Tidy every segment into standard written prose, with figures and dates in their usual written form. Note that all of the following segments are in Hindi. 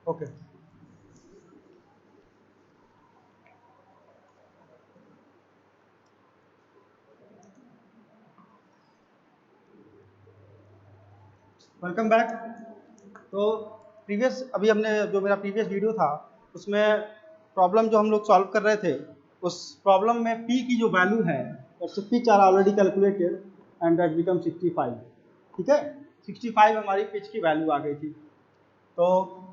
Okay welcome back. तो अभी हमने जो मेरा प्रीवियस वीडियो था उसमें प्रॉब्लम जो हम लोग सॉल्व कर रहे थे, उस प्रॉब्लम में p की जो वैल्यू है pitch are already calculated and that become 65। ठीक है, 65 हमारी पिच की वैल्यू आ गई थी। तो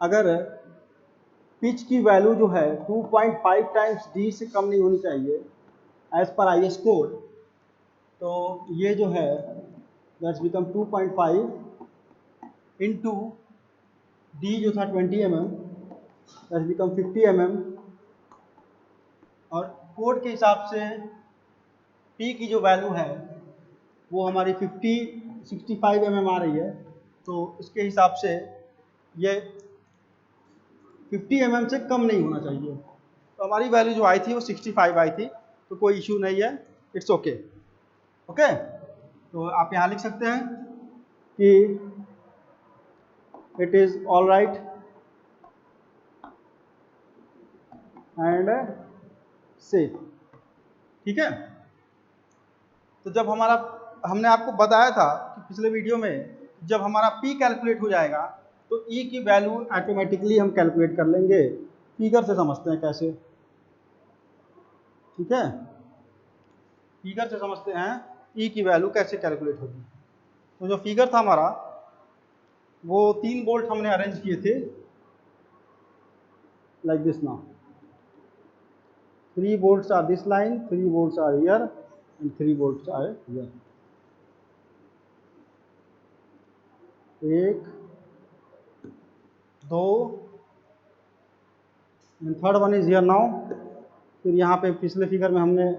अगर पिच की वैल्यू जो है 2.5 टाइम्स डी से कम नहीं होनी चाहिए एज पर IS कोड, तो ये जो है दैट्स बिकम 2.5 इंटू डी जो था 20 mm दैट्स बिकम 50 mm, और कोड के हिसाब से पी की जो वैल्यू है वो हमारी 65 mm आ रही है। तो इसके हिसाब से ये 50 mm से कम नहीं होना चाहिए। तो हमारी वैल्यू जो आई थी वो 65 आई थी, तो कोई इशू नहीं है, इट्स ओके। ओके, तो आप यहाँ लिख सकते हैं कि it is all right and safe. ठीक है, तो जब हमने आपको बताया था कि पिछले वीडियो में जब हमारा p कैलकुलेट हो जाएगा तो e की वैल्यू ऑटोमेटिकली हम कैलकुलेट कर लेंगे। फिगर से समझते हैं कैसे। ठीक है, फिगर से समझते हैं e की वैल्यू कैसे कैलकुलेट होगी। तो जो फिगर था हमारा वो 3 बोल्ट हमने अरेंज किए थे like this now. 3 bolts are this line, 3 bolts are here and 3 bolts are here. 1 2 and third one is here now. फिर यहाँ पे पिछले फिगर में हमने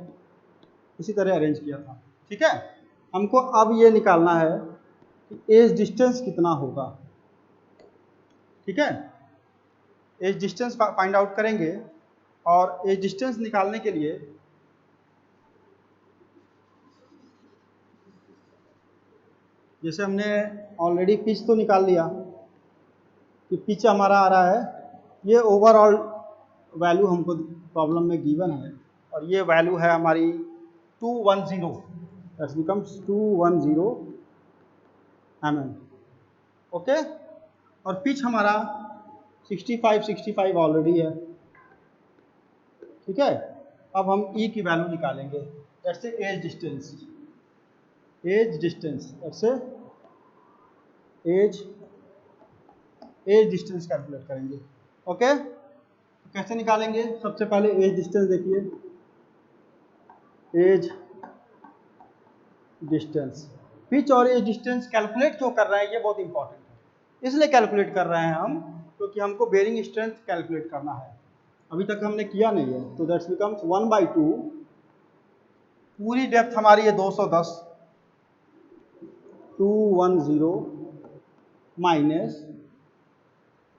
इसी तरह अरेंज किया था। ठीक है, हमको अब ये निकालना है कि एज डिस्टेंस कितना होगा। ठीक है, एज डिस्टेंस फाइंड आउट करेंगे, और एज डिस्टेंस निकालने के लिए जैसे हमने ऑलरेडी पिच तो निकाल लिया कि पिच हमारा आ रहा है, ये ओवरऑल वैल्यू हमको प्रॉब्लम में गिवन है, और ये वैल्यू है हमारी 210, दैट बिकम्स 210 mm। ओके, और पिच हमारा 65 ऑलरेडी है। ठीक है, अब हम ई की वैल्यू निकालेंगे, that's edge distance. Edge distance that's edge distance calculate करेंगे। ओके, कैसे निकालेंगे? सबसे पहले एज डिस्टेंस देखिए, एज डिस्टेंस। पिच और एज डिस्टेंस कैलकुलेट क्यों कर रहे हैं, ये बहुत इंपॉर्टेंट है। इसलिए कैलकुलेट कर रहे हैं हम क्योंकि हमको बेरिंग स्ट्रेंथ कैलकुलेट करना है, अभी तक हमने किया नहीं है। तो दैट्स बिकम्स 1/2, पूरी डेप्थ हमारी है 210, 210 माइनस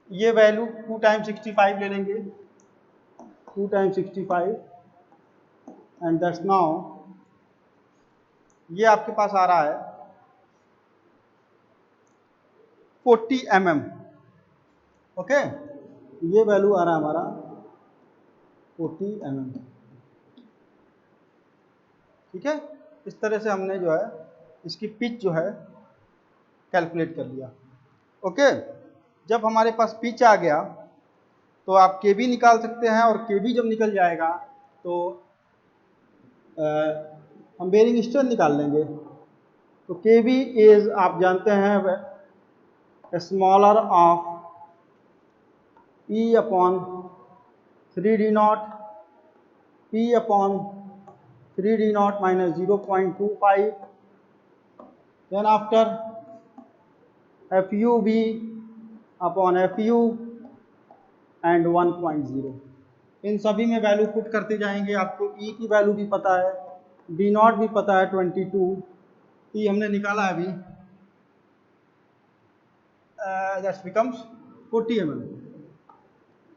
ये वैल्यू 2 टाइम 65 ले लेंगे, 2 टाइम 65 एंड दैट्स नाउ ये आपके पास आ रहा है 40 mm। ओके, ये वैल्यू आ रहा है हमारा 40 mm। ठीक है, इस तरह से हमने जो है इसकी पिच जो है कैलकुलेट कर लिया। ओके, जब हमारे पास पिच आ गया तो आप के बी निकाल सकते हैं, और के बी जब निकल जाएगा तो हम बेरिंग स्ट्रेंथ निकाल लेंगे। तो के बी इज, आप जानते हैं, smaller of E upon 3d0, P upon 3d0 minus 0.25, then after FUB upon FU and 1.0। इन सभी में वैल्यू पुट करते जाएंगे। आपको E की वैल्यू भी पता है, D0 भी पता है 22, E हमने निकाला अभी, दैट्स बिकम्स 40 mm।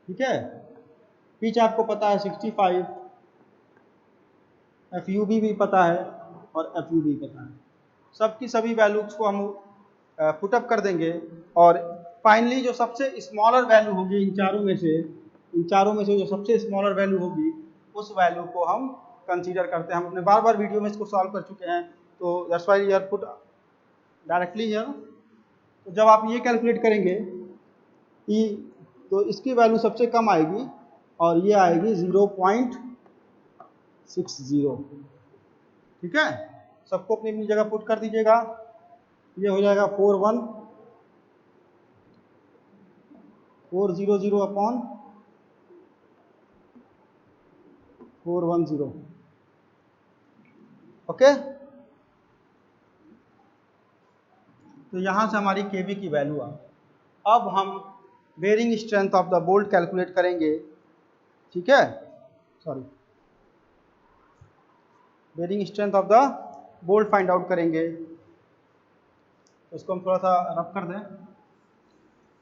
ठीक है, पिच आपको पता है 65, FUB भी पता है और FU भी पता है। सबकी सभी वैल्यूज को हम पुटअप कर देंगे और फाइनली जो सबसे स्मॉलर वैल्यू होगी इन चारों में से जो सबसे स्मॉलर वैल्यू होगी उस वैल्यू को हम कंसीडर करते हैं। हम अपने बार बार वीडियो में इसको सॉल्व कर चुके हैं, तो that's why we are put directly here. तो जब आप ये कैलकुलेट करेंगे ई, तो इसकी वैल्यू सबसे कम आएगी और ये आएगी 0.60। ठीक है, सबको अपनी अपनी जगह पुट कर दीजिएगा। ये हो जाएगा 400 अपॉन 410। ओके, तो यहां से हमारी केवी की वैल्यू आ। अब हम bearing strength of the bolt calculate करेंगे। ठीक है, sorry, bearing strength of the bolt find out करेंगे। तो इसको हम थोड़ा सा रफ कर दें,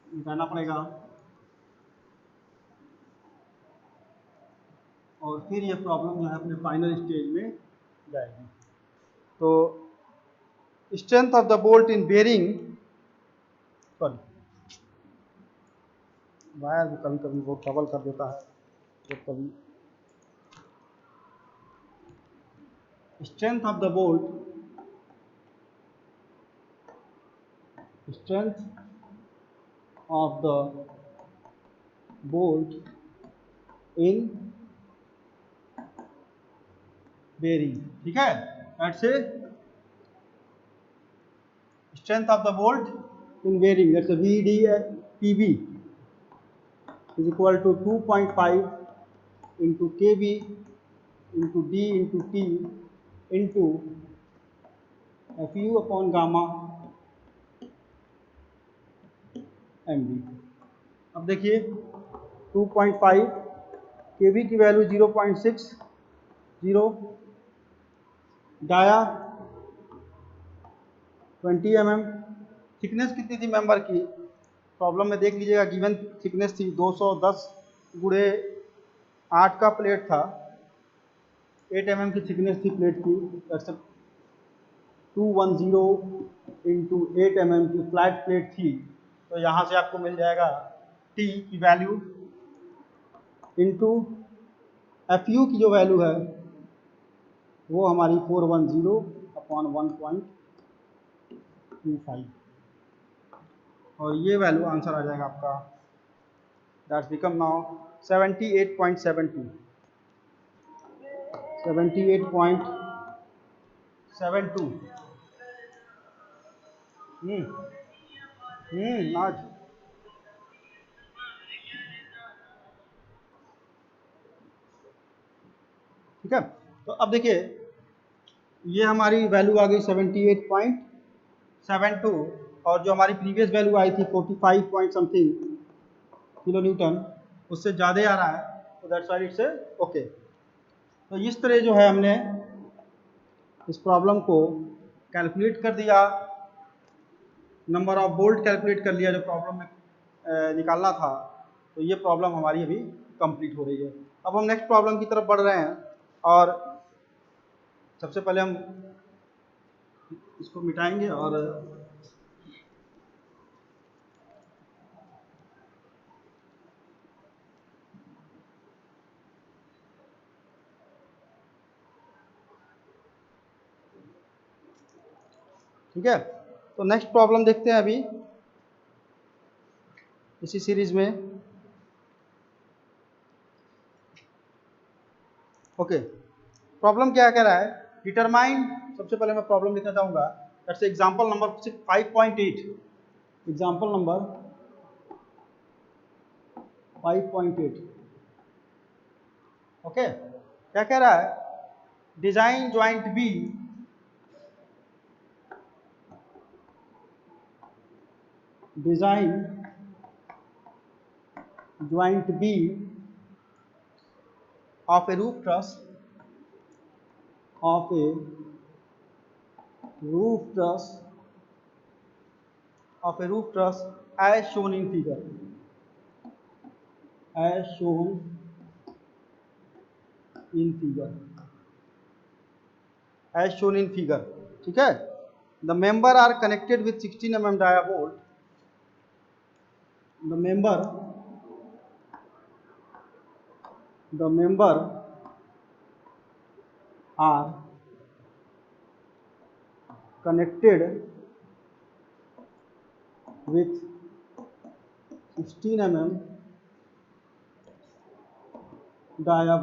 मिटाना पड़ेगा और फिर ये प्रॉब्लम जो है अपने फाइनल स्टेज में जाएगी। तो strength of the bolt in bearing, sorry, wire भी कभी कभी वो ट्रबल कर देता है, तो कभी strength of the bolt, strength of the bolt in bearing. ठीक है, दैट्स से strength of the bolt in bearing, that's VDPB is equal to 2.5 into KB into D into T into FU upon gamma MB। अब देखिए 2.5, KB की वैल्यू 0.60, डाया 20 mm। थिकनेस कितनी थी मेंबर की, प्रॉब्लम में देख लीजिएगा, गिवन थिकनेस थी 210 गुणे 8 का प्लेट था, 8 mm की थिकनेस थी प्लेट की, 210 इंटू 8 mm की फ्लैट प्लेट थी। तो यहाँ से आपको मिल जाएगा T की वैल्यू इंटू FU की जो वैल्यू है वो हमारी 410 अपॉन 1.25, और ये वैल्यू आंसर आ जाएगा आपका, दैट्स बिकम नाउ 78.72। 78.72। नॉट, ठीक है। तो अब देखिए ये हमारी वैल्यू आ गई 78.72, और जो हमारी प्रीवियस वैल्यू आई थी 45 पॉइंट समथिंग किलो न्यूटन, उससे ज़्यादा आ रहा है, तो दैट्स व्हाई इट्स ओके। तो इस तरह जो है हमने इस प्रॉब्लम को कैलकुलेट कर दिया, नंबर ऑफ बोल्ट कैलकुलेट कर लिया जो प्रॉब्लम में निकालना था। तो ये प्रॉब्लम हमारी अभी कंप्लीट हो रही है। अब हम नेक्स्ट प्रॉब्लम की तरफ बढ़ रहे हैं, और सबसे पहले हम इसको मिटाएंगे और ठीक है। तो नेक्स्ट प्रॉब्लम देखते हैं अभी इसी सीरीज में। ओके, प्रॉब्लम क्या कह रहा है, डिटरमाइन, सबसे पहले मैं प्रॉब्लम लिखना चाहूंगा, that's example number 5.8, example number 5.8। Okay, क्या कह रहा है, design joint B of a roof truss as shown in figure, ठीक है। The member are connected with 16 mm dia bolt the member are connected with 16 mm dia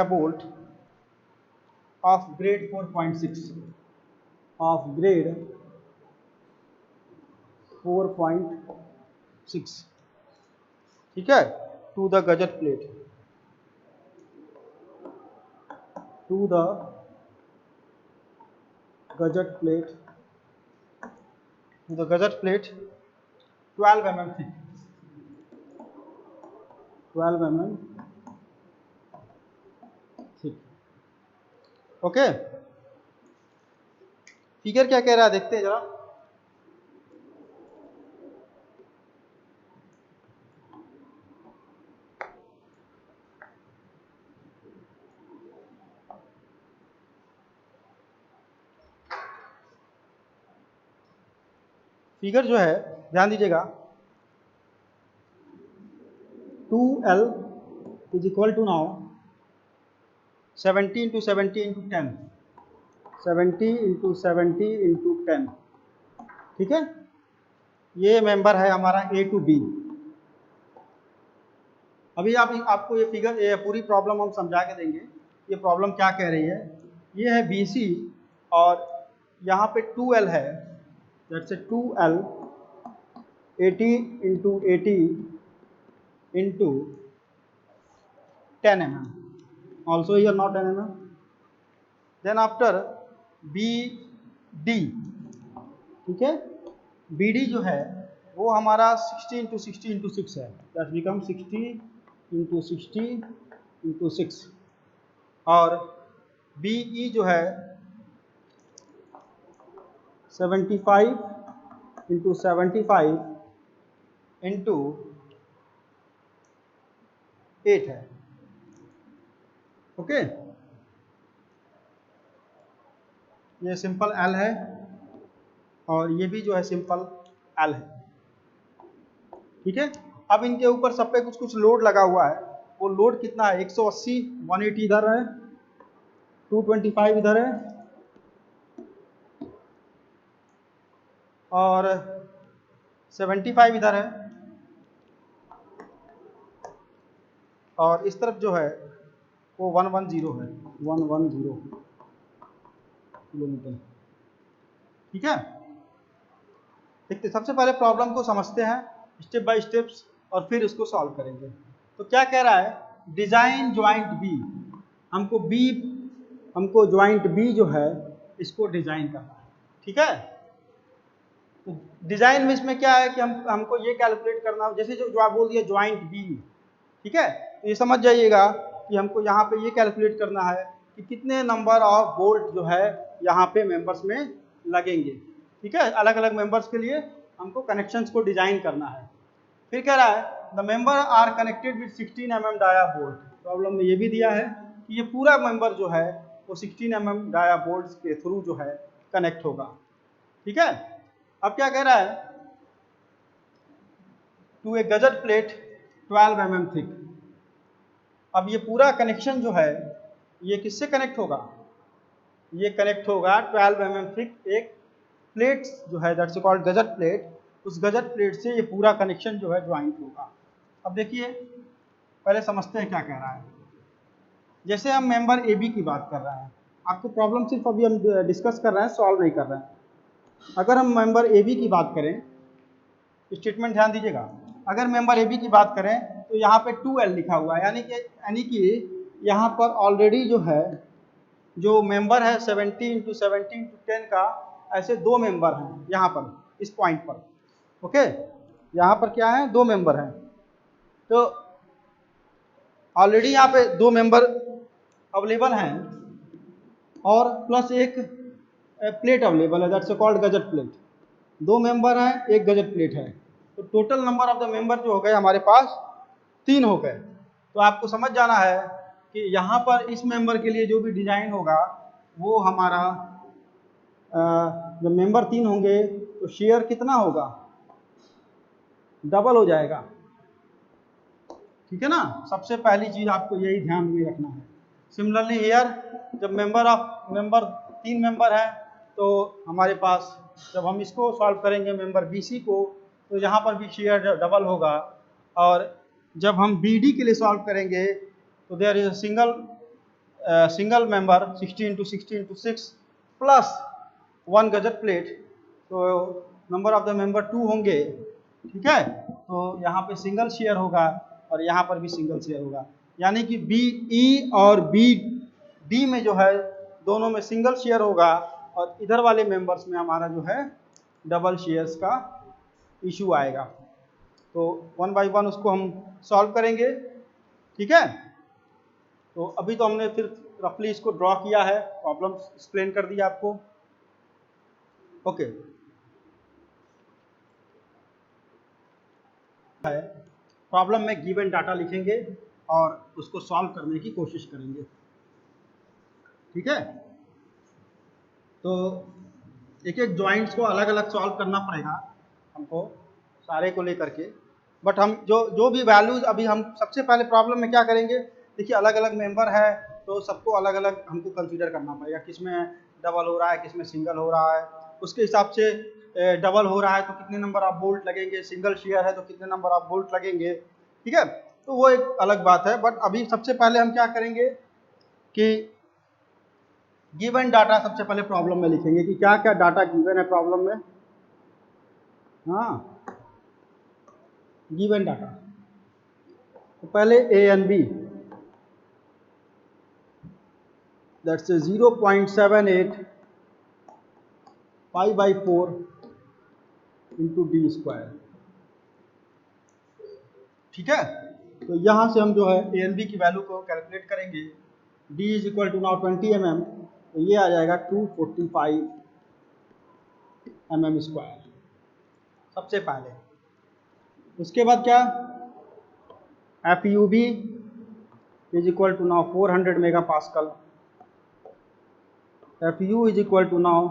bolt of grade 4.6 ठीक है, to the gadget plate to the gadget plate 12 mm thick 12 mm thick। Okay, figure क्या कह रहा है देखते हैं जरा। फिगर जो है ध्यान दीजिएगा, 2L is equal to now 70 × 70 × 10 70 × 70 × 10। ठीक है, ये मेंबर है हमारा A to B। अभी आपको ये फिगर, ये पूरी प्रॉब्लम हम समझा के देंगे। ये प्रॉब्लम क्या कह रही है, ये है BC और यहाँ पे 2L है, that's 2L 80 × 80 × 10 mm, also here not 10 mm। then after BD, ठीक है, BD जो है वो हमारा 60 × 60 × 6 है, दैट बिकम 60 × 60 × 6। और BE जो है 75 × 75 × 8 है। ओके, ये सिंपल L है और ये भी जो है सिंपल L है। ठीक है, अब इनके ऊपर सब पे कुछ कुछ लोड लगा हुआ है। वो लोड कितना है, 180, 180 इधर है, 225 इधर है और 75 इधर है, और इस तरफ जो है वो 110 है, 110 किलोमीटर। ठीक है, देखते सबसे पहले प्रॉब्लम को समझते हैं स्टेप बाय स्टेप्स और फिर इसको सॉल्व करेंगे। तो क्या कह रहा है, डिजाइन ज्वाइंट बी, हमको ज्वाइंट बी जो है इसको डिजाइन करना है। ठीक है, तो डिजाइन में इसमें क्या है कि हमको ये कैलकुलेट करना, जैसे जो आप बोल दिया ज्वाइंट बी। ठीक है, तो ये समझ जाइएगा कि हमको यहाँ पे ये कैलकुलेट करना है कि कितने नंबर ऑफ बोल्ट जो है यहाँ पे मेंबर्स में लगेंगे। ठीक है, अलग अलग मेंबर्स के लिए हमको कनेक्शंस को डिजाइन करना है। फिर कह रहा है the member are connected with 16 mm dia bolt. Problem में ये भी दिया है कि ये पूरा मेंबर जो है वो 16 mm डाया बोल्ट के थ्रू जो है कनेक्ट होगा। ठीक है, अब क्या कह रहा है, to a gusset plate 12 mm thick. अब ये पूरा कनेक्शन जो है ये किससे कनेक्ट होगा, ये कनेक्ट होगा 12 mm थिक एक प्लेट जो है दैट्स कॉल्ड गजट प्लेट। उस गजट प्लेट से ये पूरा कनेक्शन जो है ज्वाइंट होगा। अब देखिए पहले समझते हैं क्या कह रहा है। जैसे हम मेंबर ए बी की बात कर रहे हैं, आपको प्रॉब्लम सिर्फ अभी हम डिस्कस कर रहे हैं, सॉल्व नहीं कर रहे हैं। अगर हम मेंबर ए बी की बात करें, स्टेटमेंट ध्यान दीजिएगा, अगर मेंबर ए बी की बात करें तो यहाँ पे 2L लिखा हुआ है, यानी कि यहाँ पर ऑलरेडी जो है जो मेंबर है 70 × 70 × 10 का, ऐसे दो मेंबर हैं यहाँ पर इस पॉइंट पर। ओके, यहाँ पर क्या है, दो मेंबर हैं। तो ऑलरेडी यहाँ पे दो मेंबर अवेलेबल हैं और प्लस एक प्लेट अवेलेबल है, दैट्स कॉल्ड गजट प्लेट। दो मेंबर हैं, एक गजट प्लेट है, तो total number of the member जो हो गए हमारे पास 3 हो गए। तो आपको समझ जाना है कि यहाँ पर इस मेंबर के लिए जो भी डिजाइन होगा वो हमारा जब मेंबर 3 होंगे तो शेयर कितना होगा, डबल हो जाएगा। ठीक है ना, सबसे पहली चीज आपको यही ध्यान में रखना है। सिमिलरली हियर जब मेंबर 3 मेंबर है तो हमारे पास जब हम इसको सॉल्व करेंगे मेंबर BC को, तो यहाँ पर भी शेयर डबल होगा। और जब हम BD के लिए सॉल्व करेंगे तो there is single member 60 × 60 × 6 plus 1 gusset plate, तो नंबर ऑफ द मेंबर 2 होंगे। ठीक है, तो यहाँ पे सिंगल शेयर होगा और यहाँ पर भी सिंगल शेयर होगा, यानी कि BE और BD में जो है दोनों में सिंगल शेयर होगा और इधर वाले मेंबर्स में हमारा जो है डबल शेयर्स का इशू आएगा। तो 1 बाय 1 उसको हम सॉल्व करेंगे। ठीक है, तो अभी तो हमने फिर रफली इसको ड्रॉ किया है, प्रॉब्लम एक्सप्लेन कर दिया आपको। ओके, प्रॉब्लम में गिवन डाटा लिखेंगे और उसको सॉल्व करने की कोशिश करेंगे। ठीक है, तो एक एक जॉइंट्स को अलग अलग सॉल्व करना पड़ेगा हमको, सारे को लेकर के। बट हम जो भी वैल्यूज अभी हम सबसे पहले प्रॉब्लम में क्या करेंगे, देखिए अलग अलग मेंबर है तो सबको अलग अलग हमको कंसीडर करना पड़ेगा, किसमें डबल हो रहा है किसमें सिंगल हो रहा है, उसके हिसाब से डबल हो रहा है तो कितने नंबर ऑफ बोल्ट लगेंगे, सिंगल शेयर है तो कितने नंबर ऑफ बोल्ट लगेंगे। ठीक है, तो वो एक अलग बात है। बट अभी सबसे पहले हम क्या करेंगे कि गिवन डाटा सबसे पहले प्रॉब्लम में लिखेंगे कि क्या क्या डाटा गिवन है प्रॉब्लम में। हाँ, गिवन डाटा तो पहले A and B, that's 0.78 pi by 4 into D square. ठीक है, तो यहां से हम जो है A and B की वैल्यू को कैलकुलेट करेंगे। D is equal to now 20 mm, तो ये आ जाएगा 245 mm स्क्वायर सबसे पहले। उसके बाद क्या, FUB is equal to now 400 mega pascal, FU is equal to now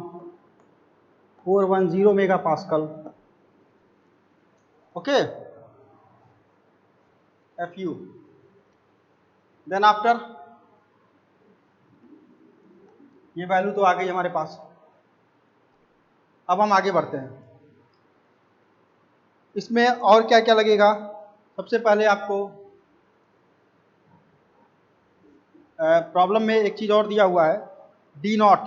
410 mega pascal. Okay, FU then after ये वैल्यू तो आ गई हमारे पास। अब हम आगे बढ़ते हैं, इसमें और क्या क्या लगेगा। सबसे पहले आपको प्रॉब्लम में एक चीज और दिया हुआ है, D0,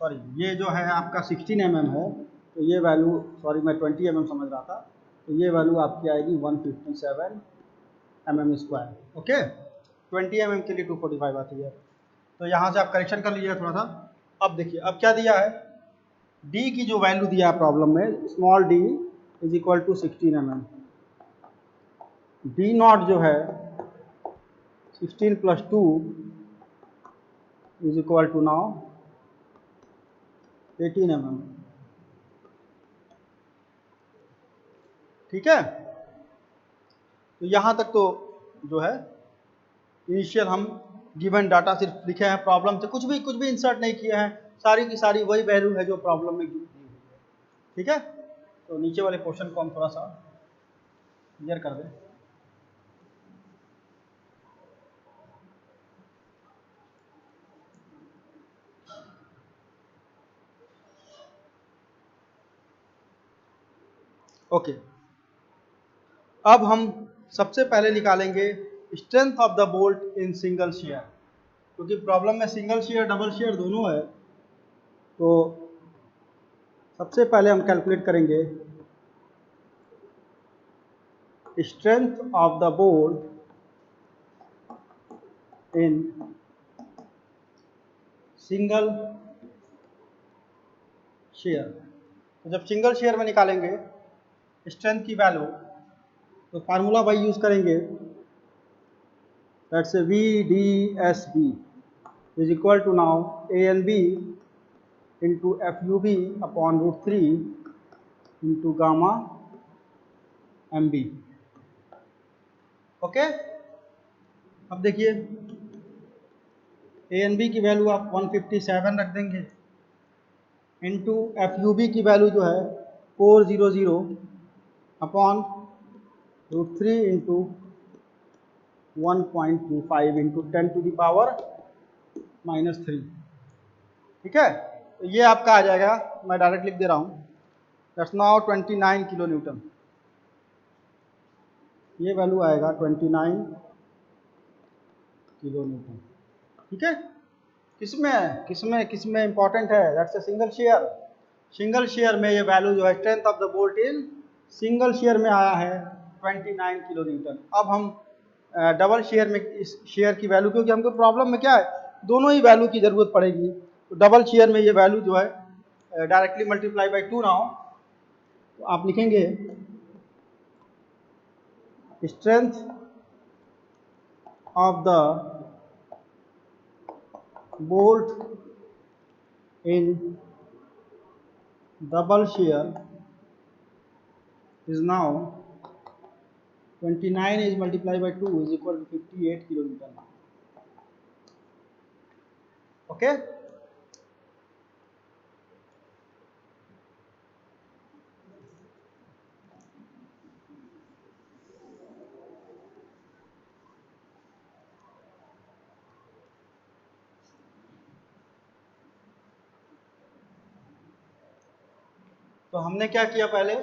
सॉरी ये जो है आपका 16 mm है, तो ये वैल्यू, सॉरी मैं 20 mm समझ रहा था, तो ये वैल्यू आपकी आएगी 157 mm स्क्वायर। ओके, 20 mm के लिए 245 आती है, तो यहाँ से आप करेक्शन कर लीजिएगा थोड़ा सा। अब देखिए अब क्या दिया है, D की जो वैल्यू दिया है प्रॉब्लम में, small d is equal to 16 mm, D0 जो है 16 + 2 is equal to now 18 mm। ठीक है, तो यहाँ तक तो जो है इनिशियल हम गिवन डाटा सिर्फ लिखे हैं, प्रॉब्लम से कुछ भी इंसर्ट नहीं किए हैं, सारी की सारी वही वैल्यू है जो प्रॉब्लम में दी हुई है। ठीक है, तो नीचे वाले पोर्शन को हम थोड़ा सा क्लियर कर दें। ओके, अब हम सबसे पहले निकालेंगे strength of the bolt in single share, क्योंकि प्रॉब्लम में सिंगल शेयर डबल शेयर दोनों है। तो सबसे पहले हम कैलकुलेट करेंगे strength of the bolt in single share. तो जब सिंगल शेयर में निकालेंगे स्ट्रेंथ की वैल्यू, तो फार्मूला वाई यूज करेंगे, that's VDSB is equal to now ANB into FUB upon √3 into gamma MB। Okay, अब देखिए ANB की वैल्यू आप 157 रख देंगे, इंटू FUB की वैल्यू जो है 400 अपॉन √3 इंटू 1.25 इंटू 10⁻³ ठीक है। तो ये आपका आ जाएगा, मैं डायरेक्ट लिख दे रहा हूँ, दैट्स नाउ 29 किलो न्यूटन। ये वैल्यू आएगा 29 किलो न्यूटन। ठीक है, किसमें इंपॉर्टेंट है, that's a single share. Single share में ये वैल्यू जो है strength of the bolt in single share में आया है 29 किलो न्यूटन। अब हम डबल शेयर में इस शेयर की वैल्यू, क्योंकि हमको प्रॉब्लम में क्या है, दोनों ही वैल्यू की जरूरत पड़ेगी, तो डबल शेयर में ये वैल्यू जो है डायरेक्टली मल्टीप्लाई बाई 2 नाउ, तो आप लिखेंगे strength of the bolt in double shear is now 29 is multiplied by 2 is equal to 58 kilonewton. Okay, तो हमने क्या किया, पहले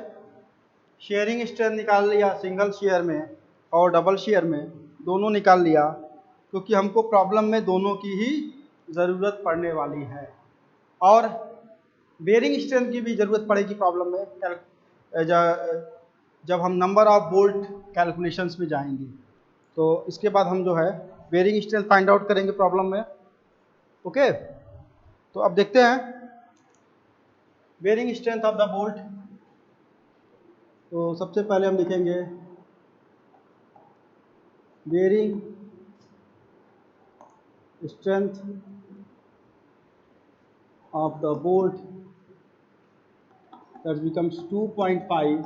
शेयरिंग स्ट्रेंथ निकाल लिया सिंगल शेयर में और डबल शेयर में, दोनों निकाल लिया, क्योंकि हमको प्रॉब्लम में दोनों की ही ज़रूरत पड़ने वाली है, और बेयरिंग स्ट्रेंथ की भी ज़रूरत पड़ेगी प्रॉब्लम में जब हम नंबर ऑफ बोल्ट कैलकुलेशंस में जाएंगे, तो इसके बाद हम जो है बेयरिंग स्ट्रेंथ फाइंड आउट करेंगे प्रॉब्लम में। ओके, तो अब देखते हैं bearing strength of the bolt. तो सबसे पहले हम लिखेंगे bearing strength of the bolt that becomes 2.5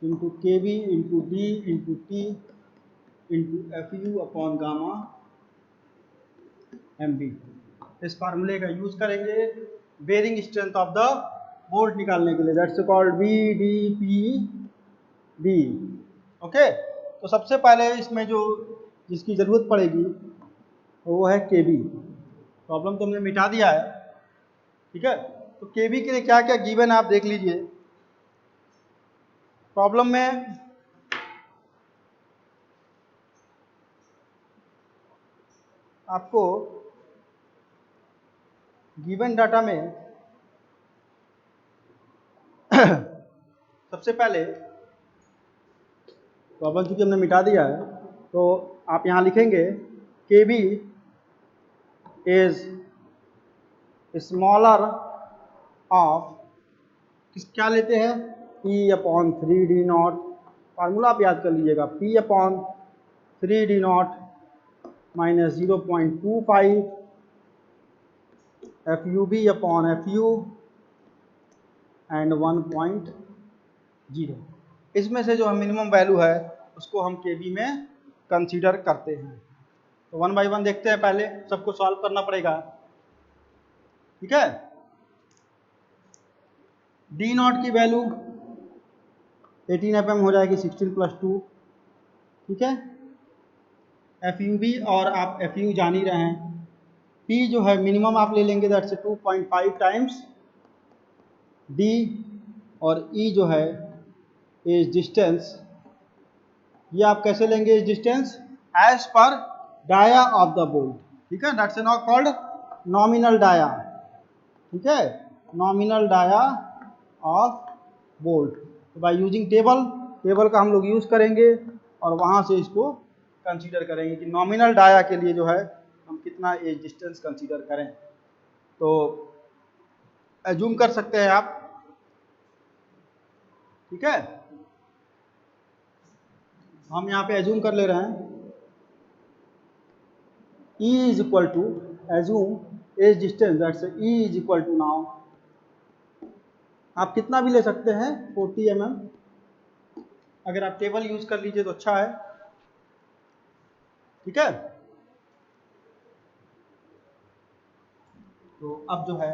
into kb into d into t into fu upon gamma mb। इस फार्मूले का यूज करेंगे bearing strength of the bolt निकालने के लिए, दैट्स कॉल्ड BDPB। ओके, तो सबसे पहले इसमें जो जिसकी ज़रूरत पड़ेगी वो है केबी। प्रॉब्लम तो हमने मिटा दिया है, ठीक है। तो केबी के लिए क्या क्या गिवन है आप देख लीजिए। प्रॉब्लम में आपको गिवन डाटा में सबसे पहले प्रॉब्लम चूंकि हमने मिटा दिया है, तो आप यहाँ लिखेंगे केबी इज स्मॉलर ऑफ, क्या लेते हैं, P/3D0। फार्मूला आप याद कर लीजिएगा, P/3D0 माइनस 0.25 FUB/FU एंड 1.0। इसमें से जो हम मिनिमम वैल्यू है उसको हम केबी में कंसीडर करते हैं। तो 1 बाई 1 देखते हैं, पहले सबको सॉल्व करना पड़ेगा, ठीक है। D0 की वैल्यू 18 mm हो जाएगी, 16 + 2, ठीक है। FUB और आप FU जान ही रहे हैं, P जो है मिनिमम आप ले लेंगे, दैट्स 2.5 टाइम्स D, और E जो है एज डिस्टेंस, ये आप कैसे लेंगे एज डिस्टेंस, एज पर डाया ऑफ द बोल्ट, ठीक है, that's now called nominal dia, ठीक है, नॉमिनल डाया ऑफ बोल्ट। तो बाय यूजिंग टेबल का हम लोग यूज करेंगे और वहां से इसको कंसीडर करेंगे कि नॉमिनल डाया के लिए जो है हम कितना एज डिस्टेंस कंसीडर करें। तो एज्यूम कर सकते हैं आप, ठीक है। हम यहाँ पे एज्यूम कर ले रहे हैं E is equal to, assume edge distance, that's E is equal to, now आप कितना भी ले सकते हैं 40 mm, अगर आप टेबल यूज कर लीजिए तो अच्छा है, ठीक है। तो अब जो है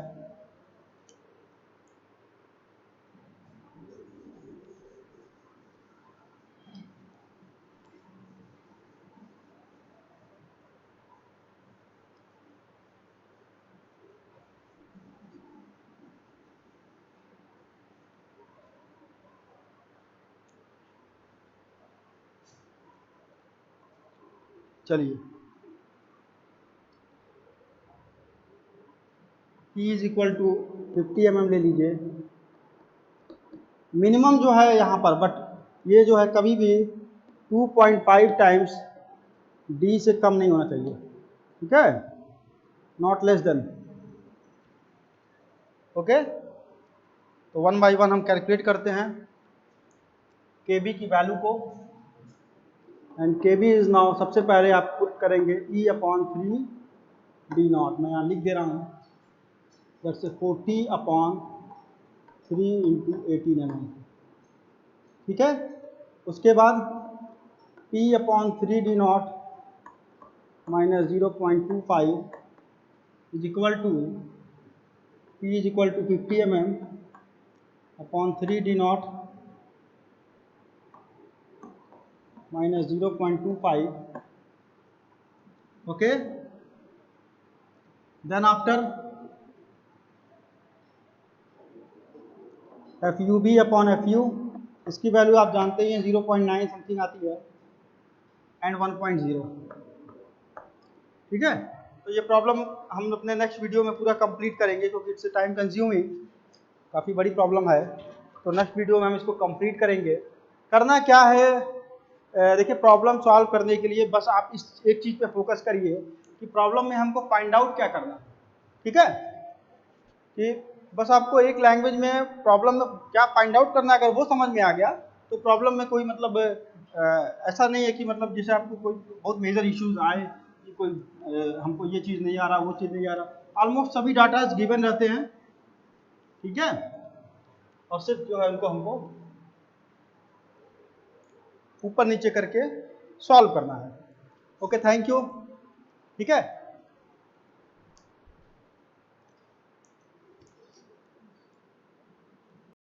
चलिए P is equal to 50 mm ले लीजिए, मिनिमम जो है यहाँ पर, बट ये जो है कभी भी 2.5 टाइम्स D से कम नहीं होना चाहिए, ठीक है, नॉट लेस देन। ओके, तो 1 बाई 1 हम कैलकुलेट करते हैं KB की वैल्यू को, एंड KB इज नाउ, सबसे पहले आप पुट करेंगे E/3 D0, मैं यहाँ लिख दे रहा हूँ, दैट्स 40/3 × 18 mm, ठीक है। उसके बाद P/3 D0 minus 0.25 is equal to P is equal to 50 mm upon 3 D0 minus 0.25, okay. Then after FUB upon FU, इसकी वैल्यू आप जानते ही हैं 0.9 समथिंग आती है, एंड 1.0, ठीक है। तो ये प्रॉब्लम हम अपने नेक्स्ट वीडियो में पूरा कंप्लीट करेंगे, क्योंकि इट्स टाइम कंज्यूमिंग, काफ़ी बड़ी प्रॉब्लम है। तो नेक्स्ट वीडियो में हम इसको कंप्लीट करेंगे। करना क्या है, देखिए प्रॉब्लम सॉल्व करने के लिए बस आप इस एक चीज़ पे फोकस करिए कि प्रॉब्लम में हमको फाइंड आउट क्या करना है, ठीक है, कि बस आपको एक लैंग्वेज में प्रॉब्लम में क्या फाइंड आउट करना है, अगर वो समझ में आ गया तो प्रॉब्लम में कोई मतलब ऐसा नहीं है कि मतलब जैसे आपको कोई बहुत मेजर इश्यूज आए कि कोई हमको ये चीज़ नहीं आ रहा, वो चीज़ नहीं आ रहा, ऑलमोस्ट सभी डाटा गिवन रहते हैं, ठीक है, और सिर्फ जो है उनको हमको ऊपर नीचे करके सॉल्व करना है। ओके, थैंक यू, ठीक है।